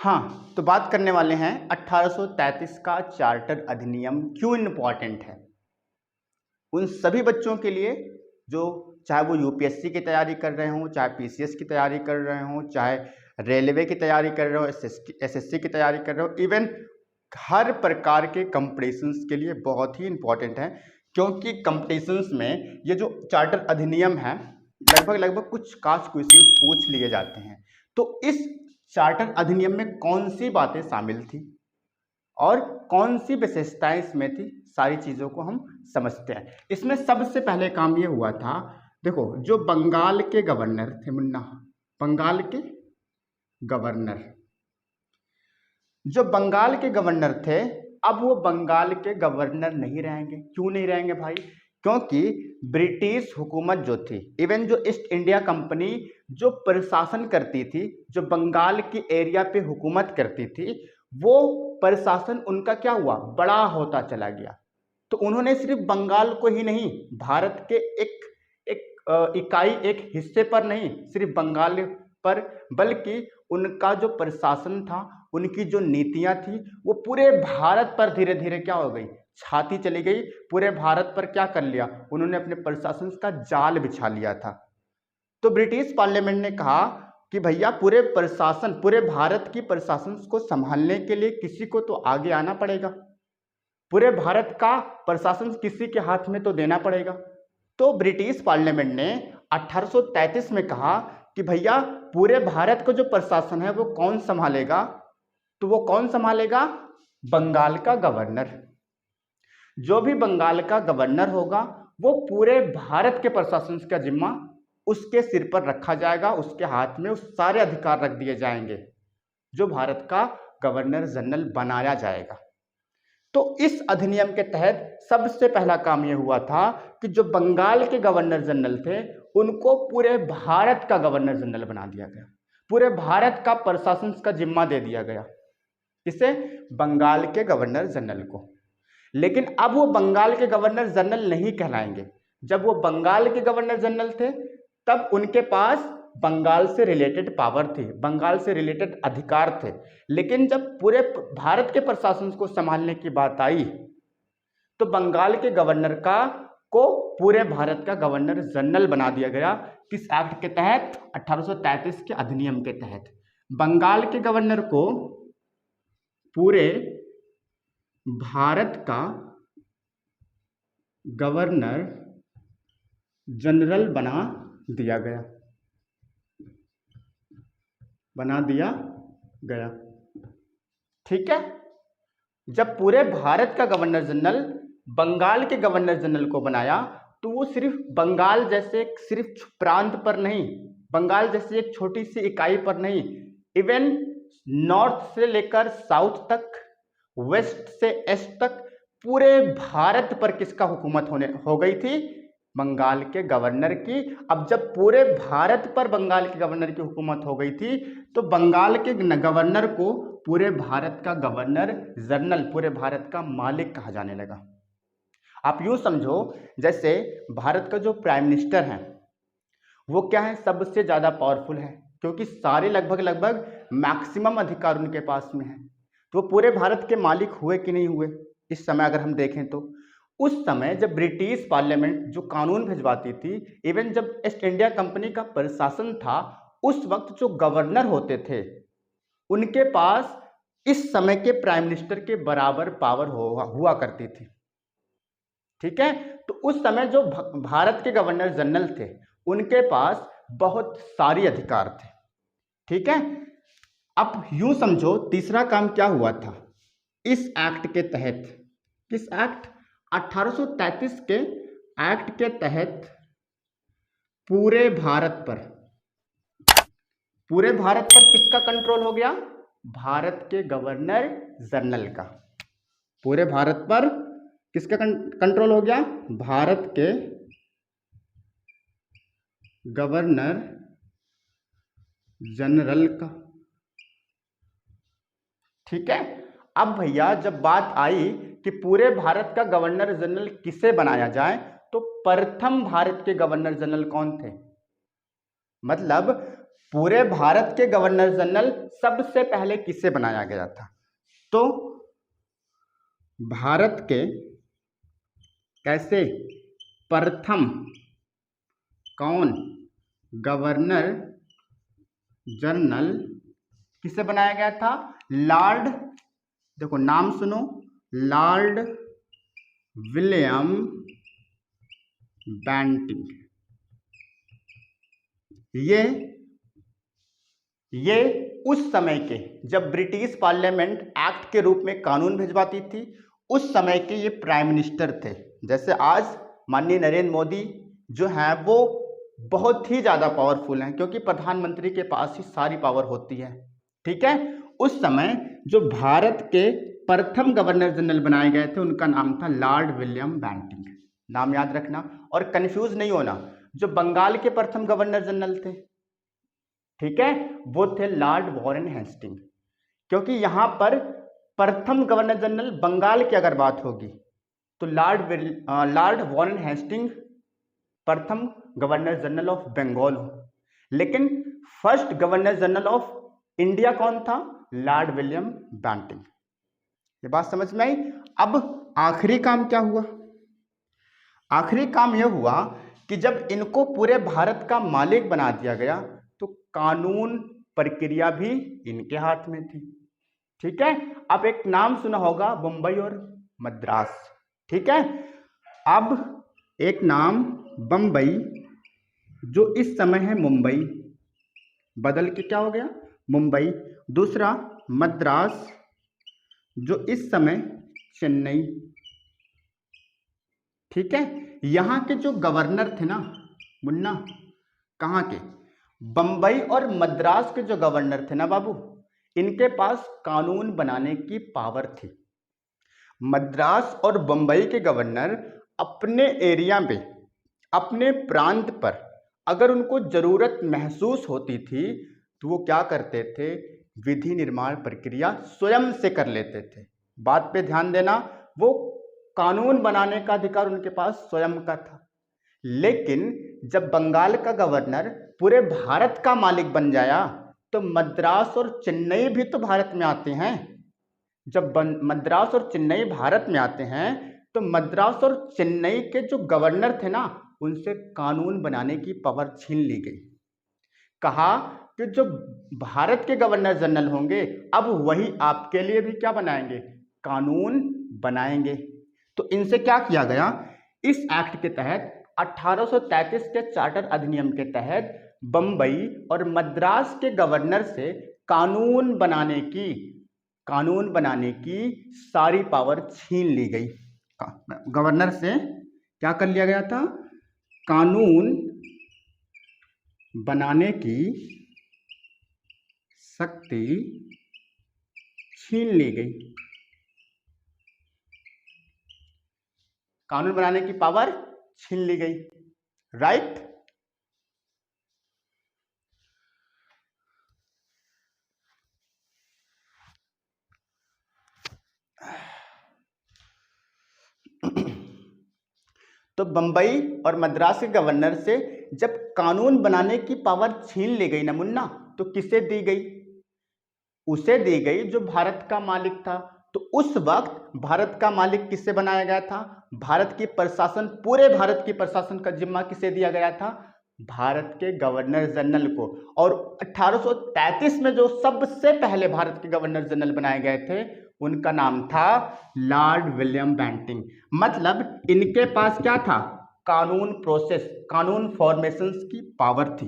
हाँ, तो बात करने वाले हैं 1833 का चार्टर अधिनियम क्यों इम्पॉर्टेंट है उन सभी बच्चों के लिए जो चाहे वो यूपीएससी की तैयारी कर रहे हों, चाहे पीसीएस की तैयारी कर रहे हों, चाहे रेलवे की तैयारी कर रहे हो, एसएससी की तैयारी कर रहे हो, इवन हर प्रकार के कंपटीशंस के लिए बहुत ही इम्पॉर्टेंट है। क्योंकि कंपटीशंस में ये जो चार्टर अधिनियम है लगभग कुछ खास क्वेश्चंस पूछ लिए जाते हैं। तो इस चार्टर अधिनियम में कौन सी बातें शामिल थी और कौन सी विशेषताएं इसमें थी, सारी चीज़ों को हम समझते हैं। इसमें सबसे पहले काम ये हुआ था, देखो जो बंगाल के गवर्नर थे मुन्ना, बंगाल के गवर्नर, जो बंगाल के गवर्नर थे, अब वो बंगाल के गवर्नर नहीं रहेंगे। क्यों नहीं रहेंगे भाई? क्योंकि ब्रिटिश हुकूमत जो थी, इवन जो ईस्ट इंडिया कंपनी जो प्रशासन करती थी, जो बंगाल की एरिया पे हुकूमत करती थी, वो प्रशासन उनका क्या हुआ, बड़ा होता चला गया। तो उन्होंने सिर्फ बंगाल को ही नहीं, भारत के एक इकाई, एक हिस्से पर नहीं, सिर्फ बंगाल पर, बल्कि उनका जो प्रशासन था, उनकी जो नीतियां थी, वो पूरे भारत पर धीरे धीरे क्या हो गई, छाती चली गई। पूरे भारत पर क्या कर लिया उन्होंने, अपने प्रशासन का जाल बिछा लिया था। तो ब्रिटिश पार्लियामेंट ने कहा कि भैया पूरे प्रशासन, पूरे भारत की प्रशासन को संभालने के लिए किसी को तो आगे आना पड़ेगा, पूरे भारत का प्रशासन किसी के हाथ में तो देना पड़ेगा। तो ब्रिटिश पार्लियामेंट ने 1833 में कहा कि भैया पूरे भारत का जो प्रशासन है वो कौन संभालेगा? तो वो कौन संभालेगा? बंगाल का गवर्नर। जो भी बंगाल का गवर्नर होगा वो पूरे भारत के प्रशासन का जिम्मा उसके सिर पर रखा जाएगा, उसके हाथ में उस सारे अधिकार रख दिए जाएंगे, जो भारत का गवर्नर जनरल बनाया जाएगा। तो इस अधिनियम के तहत सबसे पहला काम यह हुआ था कि जो बंगाल के गवर्नर जनरल थे उनको पूरे भारत का गवर्नर जनरल बना दिया गया, पूरे भारत का प्रशासन का जिम्मा दे दिया गया, इसे बंगाल के गवर्नर जनरल को। लेकिन अब वो बंगाल के गवर्नर जनरल नहीं कहलाएंगे। जब वो बंगाल के गवर्नर जनरल थे तब उनके पास बंगाल से रिलेटेड पावर थी, बंगाल से रिलेटेड अधिकार थे। लेकिन जब पूरे भारत के प्रशासन को संभालने की बात आई तो बंगाल के गवर्नर को पूरे भारत का गवर्नर जनरल बना दिया गया। किस एक्ट के तहत? 1833 के अधिनियम के तहत बंगाल के गवर्नर को पूरे भारत का गवर्नर जनरल बना दिया गया। ठीक है। जब पूरे भारत का गवर्नर जनरल बंगाल के गवर्नर जनरल को बनाया तो वो सिर्फ बंगाल जैसे सिर्फ प्रांत पर नहीं, बंगाल जैसे एक छोटी सी इकाई पर नहीं, इवन नॉर्थ से लेकर साउथ तक, वेस्ट से ईस्ट तक पूरे भारत पर किसका हुकूमत हो गई थी? बंगाल के गवर्नर की। अब जब पूरे भारत पर बंगाल के गवर्नर की हुकूमत हो गई थी तो बंगाल के गवर्नर को पूरे भारत का गवर्नर जनरल, पूरे भारत का मालिक कहा जाने लगा। आप यूं समझो जैसे भारत का जो प्राइम मिनिस्टर है वो क्या है, सबसे ज्यादा पावरफुल है, क्योंकि सारे लगभग मैक्सिमम अधिकार उनके पास में है। तो वो पूरे भारत के मालिक हुए कि नहीं हुए? इस समय अगर हम देखें तो उस समय जब ब्रिटिश पार्लियामेंट जो कानून भिजवाती थी, इवन जब ईस्ट इंडिया कंपनी का प्रशासन था, उस वक्त जो गवर्नर होते थे उनके पास इस समय के प्राइम मिनिस्टर के बराबर पावर हुआ करती थी। ठीक है। तो उस समय जो भारत के गवर्नर जनरल थे उनके पास बहुत सारी अधिकार थे। ठीक है। अब यूं समझो तीसरा काम क्या हुआ था इस एक्ट के तहत। किस एक्ट? 1833 के एक्ट के तहत पूरे भारत पर किसका कंट्रोल हो गया? भारत के गवर्नर जनरल का। पूरे भारत पर किसका कंट्रोल हो गया? भारत के गवर्नर जनरल का। ठीक है। अब भैया जब बात आई कि पूरे भारत का गवर्नर जनरल किसे बनाया जाए तो प्रथम भारत के गवर्नर जनरल कौन थे? मतलब पूरे भारत के गवर्नर जनरल सबसे पहले किसे बनाया गया था? तो भारत के कैसे प्रथम कौन गवर्नर जनरल किसे बनाया गया था? लॉर्ड, देखो नाम सुनो, लॉर्ड विलियम बेंटिंक। ये उस समय के, जब ब्रिटिश पार्लियामेंट एक्ट के रूप में कानून भिजवाती थी, उस समय के ये प्राइम मिनिस्टर थे। जैसे आज माननीय नरेंद्र मोदी जो हैं वो बहुत ही ज़्यादा पावरफुल हैं, क्योंकि प्रधानमंत्री के पास ही सारी पावर होती है, ठीक है। उस समय जो भारत के प्रथम गवर्नर जनरल बनाए गए थे उनका नाम था लॉर्ड विलियम बेंटिंक। नाम याद रखना और कंफ्यूज नहीं होना। जो बंगाल के प्रथम गवर्नर जनरल थे, ठीक है, वो थे लॉर्ड वॉरेन हेस्टिंग। क्योंकि यहां पर प्रथम गवर्नर जनरल बंगाल की अगर बात होगी तो लॉर्ड वॉरेन हेस्टिंग प्रथम गवर्नर जनरल ऑफ बंगाल हो, लेकिन first governor general of India कौन था? Lord William Bentinck. ये बात समझ में आई। अब आखिरी काम क्या हुआ? आखिरी काम यह हुआ कि जब इनको पूरे भारत का मालिक बना दिया गया तो कानून प्रक्रिया भी इनके हाथ में थी, ठीक है। अब एक नाम सुना होगा, मुंबई और मद्रास, ठीक है। अब एक नाम बम्बई, जो इस समय है मुंबई, बदल के क्या हो गया? मुंबई। दूसरा मद्रास, जो इस समय चेन्नई, ठीक है। यहां के जो गवर्नर थे ना मुन्ना, कहाँ के? बंबई और मद्रास के जो गवर्नर थे ना बाबू, इनके पास कानून बनाने की पावर थी। मद्रास और बंबई के गवर्नर अपने एरिया में, अपने प्रांत पर अगर उनको जरूरत महसूस होती थी तो वो क्या करते थे? विधि निर्माण प्रक्रिया स्वयं से कर लेते थे। बात पे ध्यान देना, वो कानून बनाने का अधिकार उनके पास स्वयं का था। लेकिन जब बंगाल का गवर्नर पूरे भारत का मालिक बन जाया तो मद्रास और चेन्नई भी तो भारत में आते हैं। जब मद्रास और चेन्नई भारत में आते हैं तो मद्रास और चेन्नई के जो गवर्नर थे ना, उनसे कानून बनाने की पावर छीन ली गई। कहा कि जो भारत के गवर्नर जनरल होंगे अब वही आपके लिए भी क्या बनाएंगे? कानून बनाएंगे। तो इनसे क्या किया गया? इस एक्ट के तहत 1833 के चार्टर अधिनियम के तहत बंबई और मद्रास के गवर्नर से कानून बनाने की सारी पावर छीन ली गई। गवर्नर से क्या कर लिया गया था? कानून बनाने की शक्ति छीन ली गई। कानून बनाने की पावर छीन ली गई, राइट। तो बंबई और मद्रास के गवर्नर से जब कानून बनाने की पावर छीन ली गई ना मुन्ना, तो किसे दी गई? उसे दी गई जो भारत का मालिक था। तो उस वक्त भारत का मालिक किससे बनाया गया था? भारत की प्रशासन, पूरे भारत की प्रशासन का जिम्मा किसे दिया गया था? भारत के गवर्नर जनरल को। और 1833 में जो सबसे पहले भारत के गवर्नर जनरल बनाए गए थे उनका नाम था लॉर्ड विलियम बेंटिंक। मतलब इनके पास क्या था? कानून प्रोसेस, कानून फॉर्मेशंस की पावर थी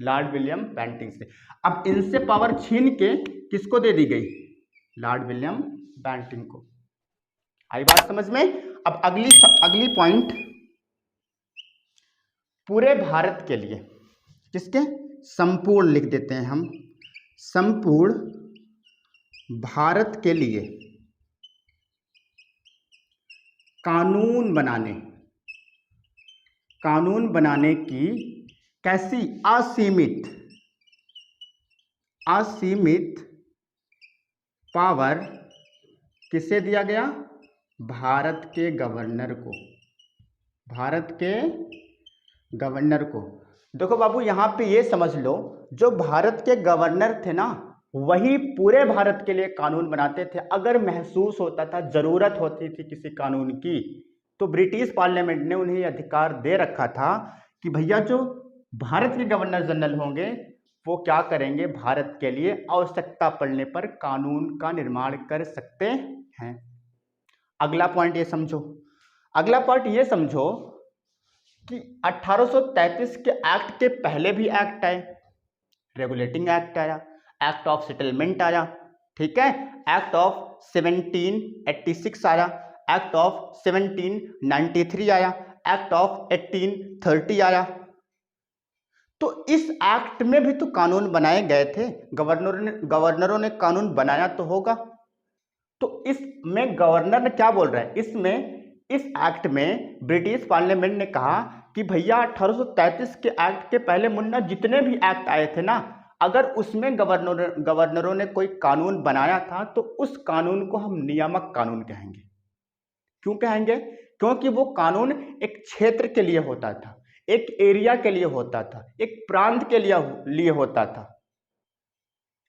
लॉर्ड विलियम बेंटिंक से। अब इनसे पावर छीन के किसको दे दी गई? लॉर्ड विलियम बेंटिंक को। आई बात समझ में? अब अगली पॉइंट, पूरे भारत के लिए, किसके? संपूर्ण लिख देते हैं हम, संपूर्ण भारत के लिए कानून बनाने की कैसी? असीमित पावर किसे दिया गया? भारत के गवर्नर को। भारत के गवर्नर को। देखो बाबू, यहां पे ये समझ लो, जो भारत के गवर्नर थे ना, वही पूरे भारत के लिए कानून बनाते थे। अगर महसूस होता था, जरूरत होती थी किसी कानून की, तो ब्रिटिश पार्लियामेंट ने उन्हें अधिकार दे रखा था कि भैया जो भारत के गवर्नर जनरल होंगे वो क्या करेंगे, भारत के लिए आवश्यकता पड़ने पर कानून का निर्माण कर सकते हैं। अगला पॉइंट ये समझो, अगला पॉइंट ये समझो कि 1833 के एक्ट के पहले भी एक्ट आए, रेगुलेटिंग एक्ट आया, एक्ट ऑफ सेटलमेंट आया, ठीक है, एक्ट ऑफ 1786 आया, एक्ट ऑफ 1793 आया, एक्ट ऑफ 1830 आया। तो इस एक्ट में भी तो कानून बनाए गए थे, गवर्नरों ने कानून बनाया तो होगा। तो इसमें गवर्नर ने क्या बोल रहा है, इस एक्ट में ब्रिटिश पार्लियामेंट ने कहा कि भैया 1833 के एक्ट के पहले मुन्ना जितने भी एक्ट आए थे ना, अगर उसमें गवर्नरों ने कोई कानून बनाया था तो उस कानून को हम नियामक कानून कहेंगे। क्यों कहेंगे? क्योंकि वो कानून एक क्षेत्र के लिए होता था, एक एरिया के लिए होता था, एक प्रांत के लिए होता था,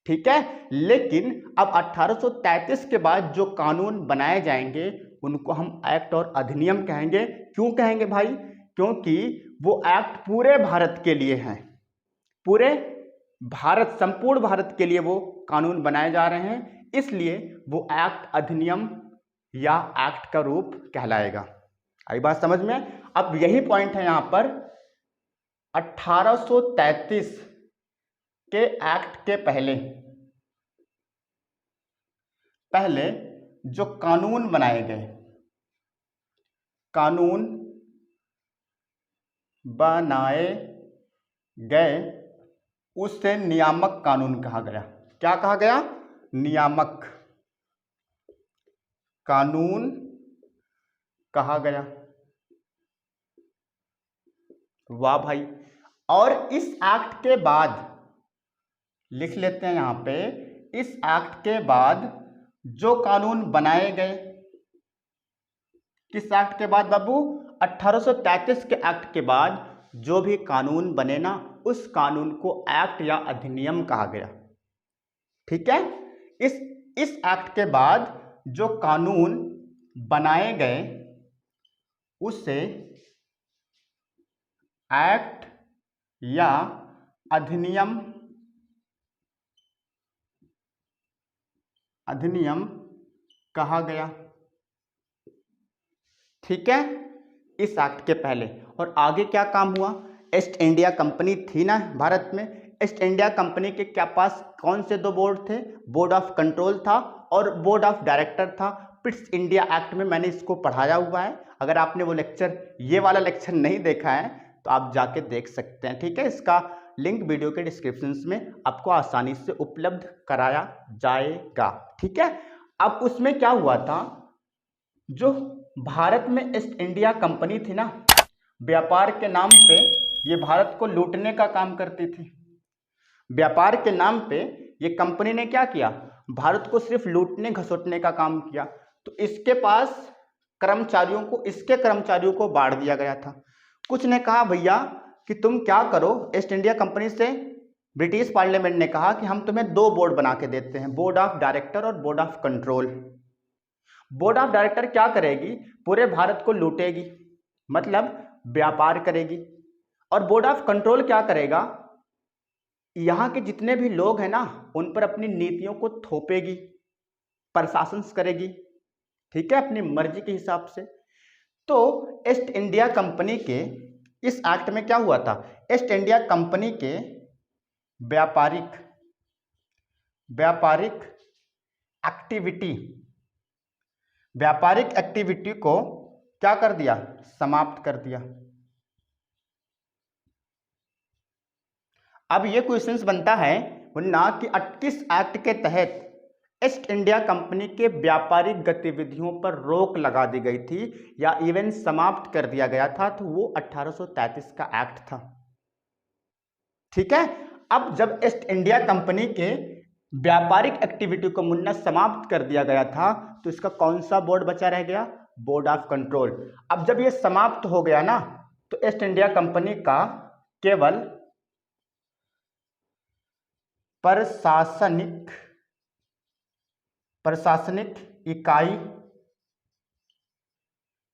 ठीक है। लेकिन अब 1833 के बाद जो कानून बनाए जाएंगे उनको हम एक्ट और अधिनियम कहेंगे। क्यों कहेंगे भाई? क्योंकि वो एक्ट पूरे भारत के लिए हैं, पूरे भारत, संपूर्ण भारत के लिए वो कानून बनाए जा रहे हैं, इसलिए वो एक्ट, अधिनियम या एक्ट का रूप कहलाएगा। आई बात समझ में? अब यही पॉइंट है यहां पर, 1833 के एक्ट के पहले जो कानून बनाए गए, कानून बनाए गए उससे नियामक कानून कहा गया। क्या कहा गया? नियामक कानून कहा गया। वाह भाई। और इस एक्ट के बाद लिख लेते हैं यहां पे, इस एक्ट के बाद जो कानून बनाए गए, किस एक्ट के बाद बाबू? 1833 के एक्ट के बाद जो भी कानून बने ना, उस कानून को एक्ट या अधिनियम कहा गया, ठीक है। इस एक्ट के बाद जो कानून बनाए गए उसे एक्ट या अधिनियम कहा गया, ठीक है, इस एक्ट के पहले। और आगे क्या काम हुआ? ईस्ट इंडिया कंपनी थी ना भारत में, ईस्ट इंडिया कंपनी के क्या पास कौन से दो बोर्ड थे? बोर्ड ऑफ कंट्रोल था और बोर्ड ऑफ डायरेक्टर था। पिट्स इंडिया एक्ट में मैंने इसको पढ़ाया हुआ है, अगर आपने वो लेक्चर, ये वाला लेक्चर नहीं देखा है तो आप जाके देख सकते हैं, ठीक है। इसका लिंक वीडियो के डिस्क्रिप्शन में आपको आसानी से उपलब्ध कराया जाएगा, ठीक है। अब उसमें क्या हुआ था, जो भारत में ईस्ट इंडिया कंपनी थी ना, व्यापार के नाम पे ये भारत को लूटने का काम करती थी। व्यापार के नाम पे ये कंपनी ने क्या किया? भारत को सिर्फ लूटने घसोटने का काम किया। तो इसके कर्मचारियों को बांट दिया गया था। कुछ ने कहा भैया कि तुम क्या करो, ईस्ट इंडिया कंपनी से ब्रिटिश पार्लियामेंट ने कहा कि हम तुम्हें दो बोर्ड बना के देते हैं, बोर्ड ऑफ डायरेक्टर और board of control. Board of director क्या करेगी? पूरे भारत को लूटेगी, मतलब व्यापार करेगी। और बोर्ड ऑफ कंट्रोल क्या करेगा? यहाँ के जितने भी लोग हैं ना, उन पर अपनी नीतियों को थोपेगी, प्रशासन करेगी, ठीक है, अपनी मर्जी के हिसाब से। तो ईस्ट इंडिया कंपनी के इस एक्ट में क्या हुआ था? ईस्ट इंडिया कंपनी के व्यापारिक एक्टिविटी को क्या कर दिया? समाप्त कर दिया। अब ये क्वेश्चंस बनता है ना कि किस एक्ट के तहत ईस्ट इंडिया कंपनी के व्यापारिक गतिविधियों पर रोक लगा दी गई थी या इवन समाप्त कर दिया गया था? तो वो 1833 का एक्ट था, ठीक है। अब जब ईस्ट इंडिया कंपनी के व्यापारिक एक्टिविटी को मुन्ना समाप्त कर दिया गया था, तो इसका कौन सा बोर्ड बचा रह गया? Board of control. अब जब ये समाप्त हो गया ना, तो ईस्ट इंडिया कंपनी का केवल प्रशासनिक इकाई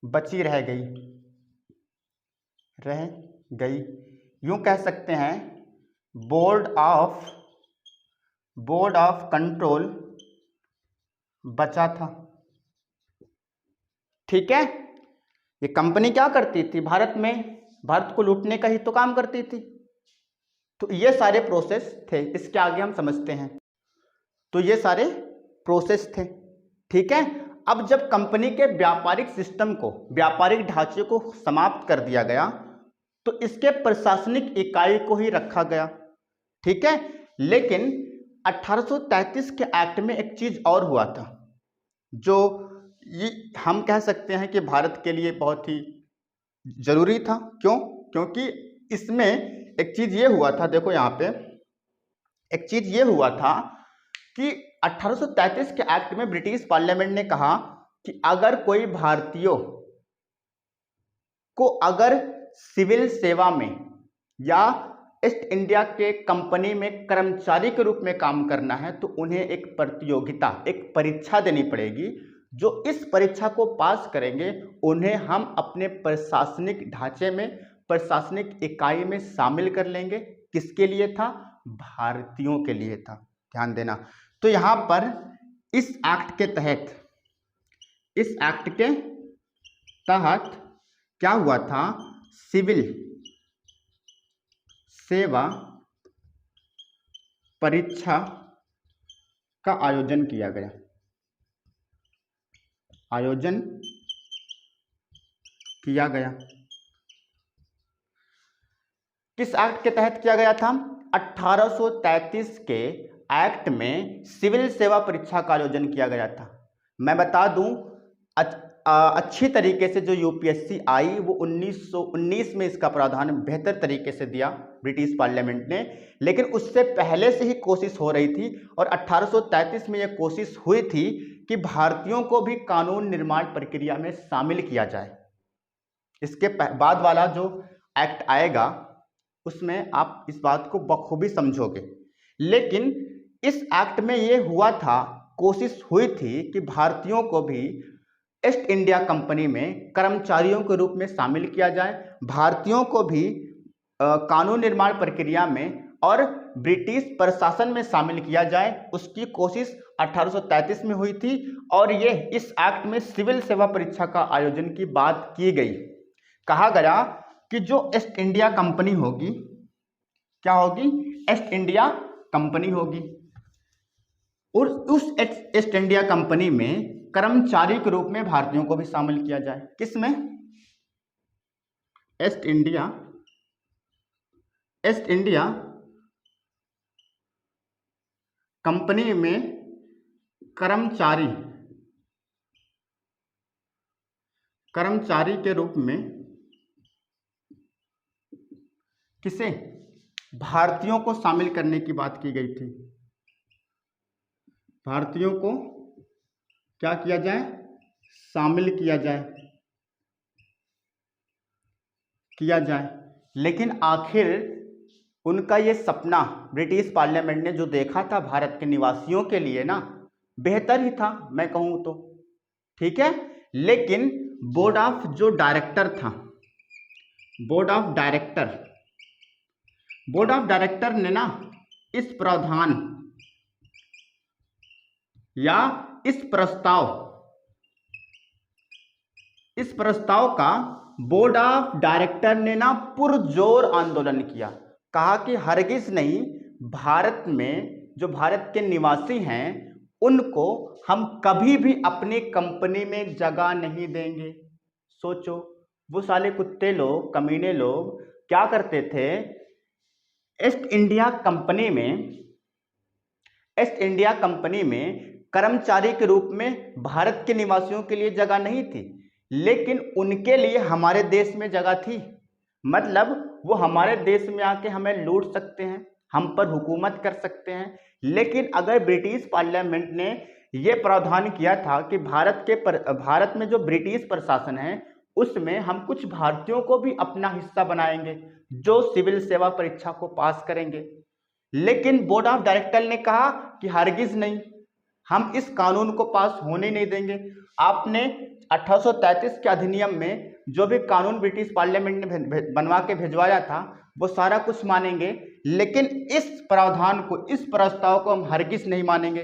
बची रह गई। यूं कह सकते हैं बोर्ड ऑफ कंट्रोल बचा था। ठीक है, ये कंपनी क्या करती थी, भारत को लूटने का ही तो काम करती थी। तो ये सारे प्रोसेस थे, इसके आगे हम समझते हैं। तो ये सारे प्रोसेस थे। ठीक है, अब जब कंपनी के व्यापारिक सिस्टम को, व्यापारिक ढांचे को समाप्त कर दिया गया तो इसके प्रशासनिक इकाई को ही रखा गया। ठीक है, लेकिन 1833 के एक्ट में एक चीज और हुआ था जो ये हम कह सकते हैं कि भारत के लिए बहुत ही जरूरी था। क्यों? क्योंकि इसमें एक चीज ये हुआ था, देखो यहाँ पे एक चीज ये हुआ था कि 1833 के एक्ट में ब्रिटिश पार्लियामेंट ने कहा कि अगर कोई भारतीयों को अगर सिविल सेवा में या ईस्ट इंडिया के कंपनी में कर्मचारी के रूप में काम करना है तो उन्हें एक प्रतियोगिता, एक परीक्षा देनी पड़ेगी। जो इस परीक्षा को पास करेंगे उन्हें हम अपने प्रशासनिक ढांचे में, प्रशासनिक इकाई में शामिल कर लेंगे। किसके लिए था? भारतीयों के लिए था। ध्यान देना। तो यहां पर इस एक्ट के तहत क्या हुआ था? सिविल सेवा परीक्षा का आयोजन किया गया। किस एक्ट के तहत किया गया था? 1833 के एक्ट में सिविल सेवा परीक्षा का आयोजन किया गया था। मैं बता दूं, अच्छी तरीके से जो यूपीएससी आई वो 1919 में इसका प्रावधान बेहतर तरीके से दिया ब्रिटिश पार्लियामेंट ने, लेकिन उससे पहले से ही कोशिश हो रही थी और 1833 में यह कोशिश हुई थी कि भारतीयों को भी कानून निर्माण प्रक्रिया में शामिल किया जाए। इसके बाद वाला जो एक्ट आएगा उसमें आप इस बात को बखूबी समझोगे। लेकिन इस एक्ट में यह हुआ था, कोशिश हुई थी कि भारतीयों को भी ईस्ट इंडिया कंपनी में कर्मचारियों के रूप में शामिल किया जाए, भारतीयों को भी कानून निर्माण प्रक्रिया में और ब्रिटिश प्रशासन में शामिल किया जाए। उसकी कोशिश 1833 में हुई थी और ये इस एक्ट में सिविल सेवा परीक्षा का आयोजन की बात की गई। कहा गया कि जो ईस्ट इंडिया कंपनी होगी, क्या होगी? ईस्ट इंडिया कंपनी होगी और उस ईस्ट इंडिया कंपनी में कर्मचारी के रूप में भारतीयों को भी शामिल किया जाए। किसमें? ईस्ट इंडिया कंपनी में कर्मचारी के रूप में किसे? भारतीयों को शामिल करने की बात की गई थी। भारतीयों को क्या किया जाए? शामिल किया जाए। लेकिन आखिर उनका ये सपना ब्रिटिश पार्लियामेंट ने जो देखा था भारत के निवासियों के लिए ना, बेहतर ही था मैं कहूँ तो। ठीक है, लेकिन बोर्ड ऑफ डायरेक्टर ने ना इस प्रावधान या इस प्रस्ताव का बोर्ड ऑफ डायरेक्टर ने ना पुरजोर आंदोलन किया। कहा कि हरगिज नहीं, भारत में जो भारत के निवासी हैं उनको हम कभी भी अपनी कंपनी में जगह नहीं देंगे। सोचो, वो साले कुत्ते लोग, कमीने लोग क्या करते थे? ईस्ट इंडिया कंपनी में कर्मचारी के रूप में भारत के निवासियों के लिए जगह नहीं थी, लेकिन उनके लिए हमारे देश में जगह थी। मतलब वो हमारे देश में आके हमें लूट सकते हैं, हम पर हुकूमत कर सकते हैं। लेकिन अगर ब्रिटिश पार्लियामेंट ने ये प्रावधान किया था कि भारत में जो ब्रिटिश प्रशासन है उसमें हम कुछ भारतीयों को भी अपना हिस्सा बनाएंगे जो सिविल सेवा परीक्षा को पास करेंगे, लेकिन बोर्ड ऑफ डायरेक्टर ने कहा कि हरगिज नहीं, हम इस कानून को पास होने नहीं देंगे। आपने 1833 के अधिनियम में जो भी कानून ब्रिटिश पार्लियामेंट ने बनवा के भिजवाया था वो सारा कुछ मानेंगे, लेकिन इस प्रावधान को, इस प्रस्ताव को हम हरगिज नहीं मानेंगे।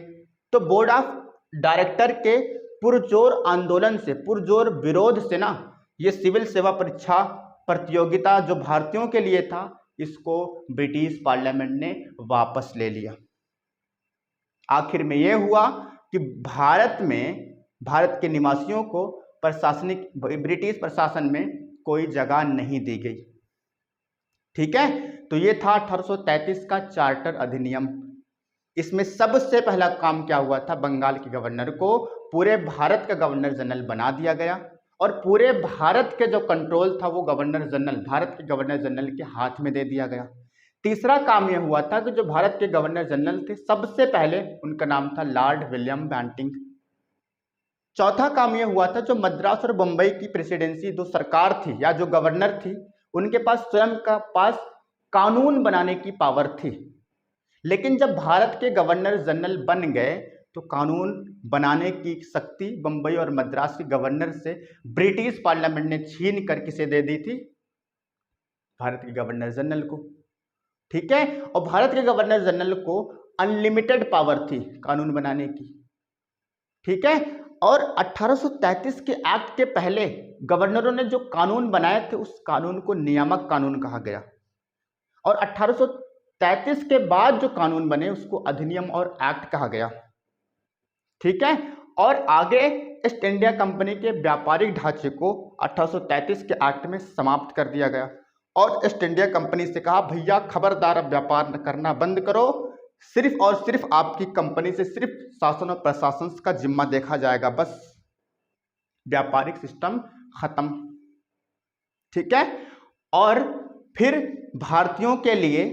तो बोर्ड ऑफ डायरेक्टर के पुरजोर आंदोलन से, पुरजोर विरोध से ना, ये सिविल सेवा परीक्षा प्रतियोगिता जो भारतीयों के लिए था, इसको ब्रिटिश पार्लियामेंट ने वापस ले लिया। आखिर में यह हुआ कि भारत के निवासियों को प्रशासनिक, ब्रिटिश प्रशासन में कोई जगह नहीं दी गई। ठीक है, तो ये था 1833 का चार्टर अधिनियम। इसमें सबसे पहला काम क्या हुआ था, बंगाल के गवर्नर को पूरे भारत का गवर्नर जनरल बना दिया गया और पूरे भारत के जो कंट्रोल था वो गवर्नर जनरल, भारत के गवर्नर जनरल के हाथ में दे दिया गया। तीसरा काम यह हुआ था कि जो भारत के गवर्नर जनरल थे, सबसे पहले उनका नाम था लॉर्ड विलियम बेंटिंक। चौथा काम यह हुआ था, जो मद्रास और बंबई की प्रेसिडेंसी जो सरकार थी या जो गवर्नर थी, उनके पास स्वयं का पास कानून बनाने की पावर थी। लेकिन जब भारत के गवर्नर जनरल बन गए तो कानून बनाने की शक्ति बंबई और मद्रास के गवर्नर से ब्रिटिश पार्लियामेंट ने छीन कर किसे दे दी थी, भारत के गवर्नर जनरल को। ठीक है, और भारत के गवर्नर जनरल को अनलिमिटेड पावर थी कानून बनाने की। ठीक है, और 1833 के एक्ट के पहले गवर्नरों ने जो कानून बनाए थे उस कानून को नियामक कानून कहा गया, और 1833 के बाद जो कानून बने उसको अधिनियम और एक्ट कहा गया। ठीक है, और आगे ईस्ट इंडिया कंपनी के व्यापारिक ढांचे को 1833 के एक्ट में समाप्त कर दिया गया और ईस्ट इंडिया कंपनी से कहा, भैया खबरदार अब व्यापार करना बंद करो, सिर्फ और सिर्फ आपकी कंपनी से सिर्फ शासन और प्रशासन का जिम्मा देखा जाएगा, बस व्यापारिक सिस्टम खत्म। ठीक है, और फिर भारतीयों के लिए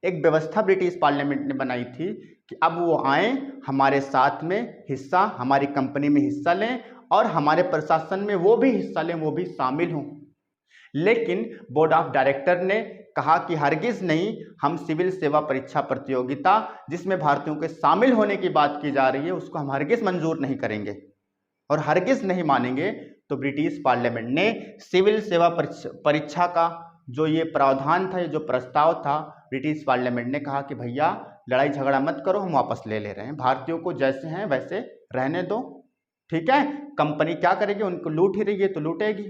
एक व्यवस्था ब्रिटिश पार्लियामेंट ने बनाई थी कि अब वो आए, हमारे साथ में हिस्सा, हमारी कंपनी में हिस्सा लें और हमारे प्रशासन में वो भी हिस्सा लें, वो भी शामिल हों। लेकिन बोर्ड ऑफ डायरेक्टर ने कहा कि हरगिज नहीं, हम सिविल सेवा परीक्षा प्रतियोगिता जिसमें भारतीयों के शामिल होने की बात की जा रही है उसको हम हरगिज मंजूर नहीं करेंगे और हरगिज नहीं मानेंगे। तो ब्रिटिश पार्लियामेंट ने सिविल सेवा परीक्षा का जो ये प्रावधान था, ये जो प्रस्ताव था, ब्रिटिश पार्लियामेंट ने कहा कि भैया लड़ाई झगड़ा मत करो, हम वापस ले रहे हैं, भारतीयों को जैसे हैं वैसे रहने दो। ठीक है, कंपनी क्या करेगी, उनको लूट ही रही है तो लूटेगी।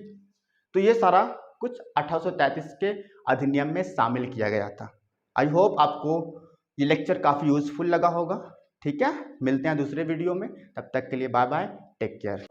तो ये सारा कुछ 1833 के अधिनियम में शामिल किया गया था। आई होप आपको ये लेक्चर काफ़ी यूजफुल लगा होगा। ठीक है, मिलते हैं दूसरे वीडियो में, तब तक के लिए बाय बाय, टेक केयर।